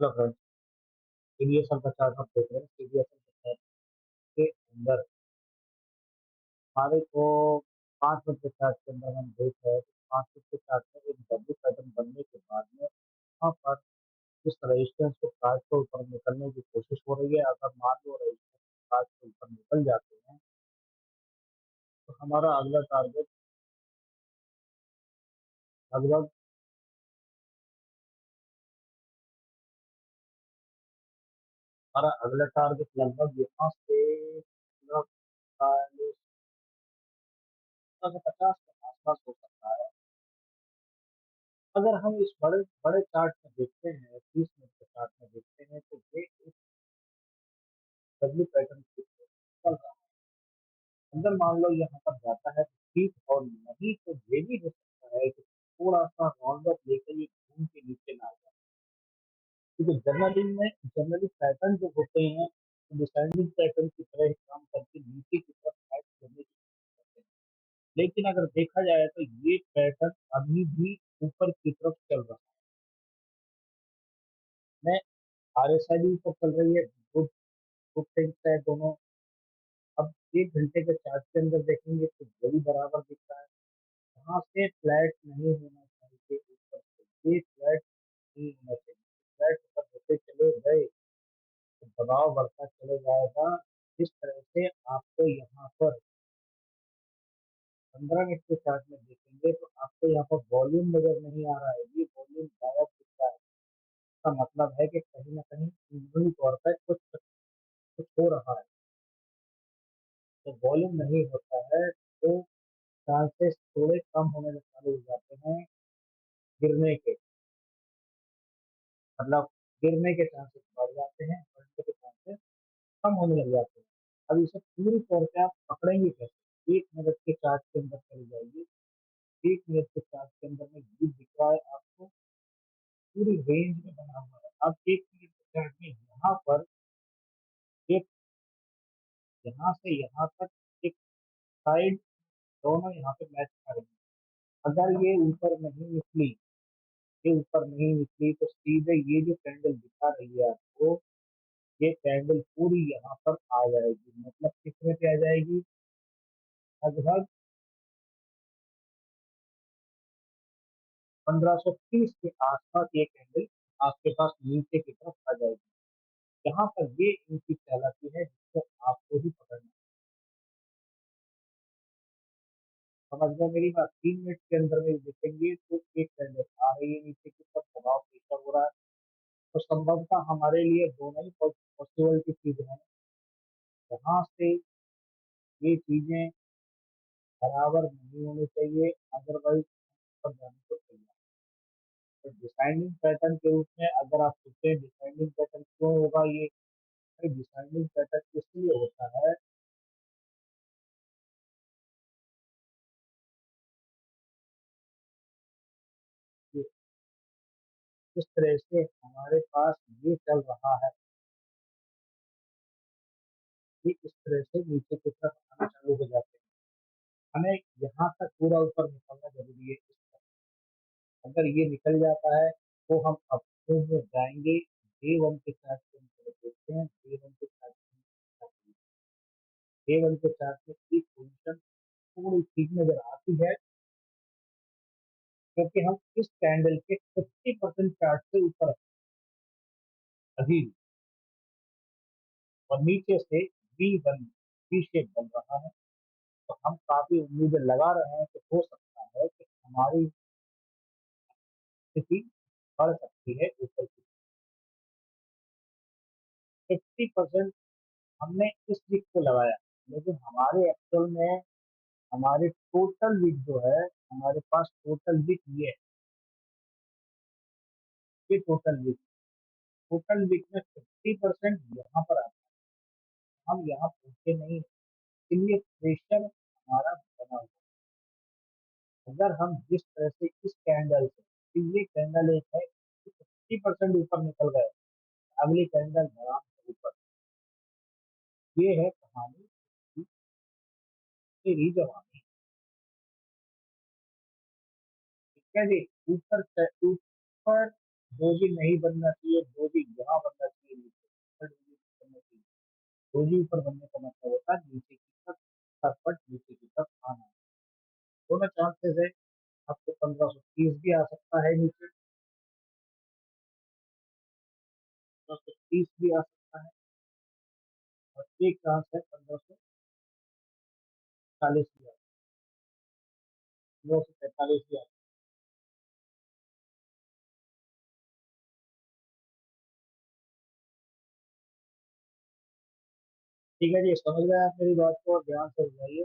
Hello friends. Serious का chart आप देख रहे हैं। सीरियस का चार्ट के अंदर हमारे को 5 मिनट के चार्ट के अंदर हम देख रहे हैं कि 5 मिनट के चार्ट में एक डब्ल्यू पैटर्न बनने के बाद में वहाँ पर इस रजिस्टेंस को काट के ऊपर निकलने की कोशिश हो रही है। अगर मान लो रजिस्टेंस काट के ऊपर निकल जाते हैं तो हमारा अगला टारगेट लगभग लगभग यहाँ से लगभग 40 से 50 के आसपास हो सकता है। अगर हम इस बड़े बड़े चार्ट में देखते हैं, 30 मिनट के चार्ट में देखते हैं, तो ये एक डब्ल्यू पैटर्न चल रहा है। अगर मान लो यहाँ पर जाता है तो ठीक, और नहीं तो ये भी हो सकता है कि थोड़ा सा राउंड अप लेकर ये घूम के नीचे ना आ जाए। क्योंकि जनरली पैटर्न जो होते हैं डिसेंडिंग पैटर्न की तरह ही काम करके नीचे की तरफ फाइट करने की कोशिश करते हैं। लेकिन अगर देखा जाए तो ये पैटर्न अभी भी ऊपर की तरफ चल रहा है। RSI भी ऊपर चल रही है। गुड गुड थिंग्स है दोनों। अब 1 घंटे के चार्ट के अंदर देखेंगे तो वही बराबर दिख रहा है। यहाँ से फ्लैट नहीं होना चाहिए ऊपर से, ये फ्लैट नहीं होना चाहिए। फ्लैट ऊपर होते चले गए तो दबाव बढ़ता चले जाएगा। इस तरह से आपको यहाँ पर 15 मिनट के चार्ट में देखेंगे तो आपको यहाँ पर वॉल्यूम नजर नहीं आ रहा है। ये वॉल्यूम गायब दिख रहा है। इसका मतलब है कि कहीं ना कहीं इंद्रिय तौर पर कुछ कुछ हो रहा है। तो वॉल्यूम नहीं होता है तो चांसेस थोड़े कम होने चालू हो जाते हैं गिरने के। मतलब गिरने के चांसेस बढ़ जाते हैं, बढ़ने के चांसेस कम होने लग जाते हैं। अब इसे पूरी तौर पे आप पकड़ेंगे कैसे? 1 मिनट के चार्ट के अंदर चले जाइए। 1 मिनट के चार्ट के अंदर में ये दिख रहा है आपको, पूरी रेंज में बना हुआ है। अब 1 मिनट के चार्ट में यहाँ पर एक, यहाँ से यहाँ तक एक साइड, दोनों यहाँ पे मैच करेंगे। अगर ये ऊपर नहीं निकली तो सीधे ये जो कैंडल दिखा रही है आपको, ये कैंडल पूरी यहाँ पर आ जाएगी। मतलब कितने पे आ जाएगी? लगभग 1530 के आसपास ये कैंडल आपके पास नीचे की तरफ आ जाएगी। यहाँ पर ये इनकी कहलाती है जिसको आपको ही पकड़ना है। समझ गए मेरी बात? 3 मिनट के अंदर में देखेंगे तो एक कैंडल आ रही है नीचे की तरफ, दबाव प्रेशर हो रहा है। तो संभवतः हमारे लिए दोनों ही पॉसिबल की चीज है। यहाँ से ये चीजें बराबर नहीं होनी चाहिए, अदरवाइज पर जाने को तैयार। तो डिसाइनिंग पैटर्न के रूप में अगर आप सोचें डिसाइनिंग पैटर्न क्यों होगा, ये डिसाइनिंग पैटर्न इसलिए होता है कि इस तरह से हमारे पास ये चल रहा है कि इस तरह से नीचे की तरफ आना चालू हो जाते हैं। हमें यहाँ तक पूरा ऊपर निकलना जरूरी है। इस तरह अगर ये निकल जाता है तो हम अपने में जाएंगे। A1 के साथ देखते हैं। A1 के साथ में एक पोजिशन थोड़ी ठीक नजर आती है क्योंकि हम इस कैंडल के 50% चार्ट से ऊपर हैं अभी, और नीचे से वी शेप बन रहा है। तो हम काफी उम्मीदें लगा रहे हैं कि हो सकता है कि हमारी स्थिति बढ़ सकती है ऊपर की। 50% हमने इस वीक को लगाया, लेकिन हमारे एक्चुअल में हमारे टोटल वीक जो है, हमारे पास टोटल वीक ये है। ये टोटल वीक में 50% यहाँ पर आता है। हम यहाँ पहुंचे नहीं, इसलिए प्रेशर हमारा बना हुआ है। अगर हम जिस तरह से इस कैंडल से, तो ये कैंडल एक है 50% ऊपर निकल गए, अगली कैंडल धड़ाम से ऊपर। ये है कहानी की तेरी जवानी। ठीक है जी। ऊपर ऊपर दो जी नहीं बनना चाहिए, दो जी यहाँ बनना चाहिए नीचे, ऊपर दो जी बनना चाहिए। दो जी ऊपर बनने का मतलब होता है नीचे की तरफ सरपट नीचे की तरफ आना। दोनों चांसेस है। आपको 1530 भी आ सकता है नीचे, 1530 भी आ सकता है, और एक चांस है 1540 भी आ, 1545 भी आ। ठीक है जी, समझ गए आप मेरी बात को, और ध्यान से सुनिए।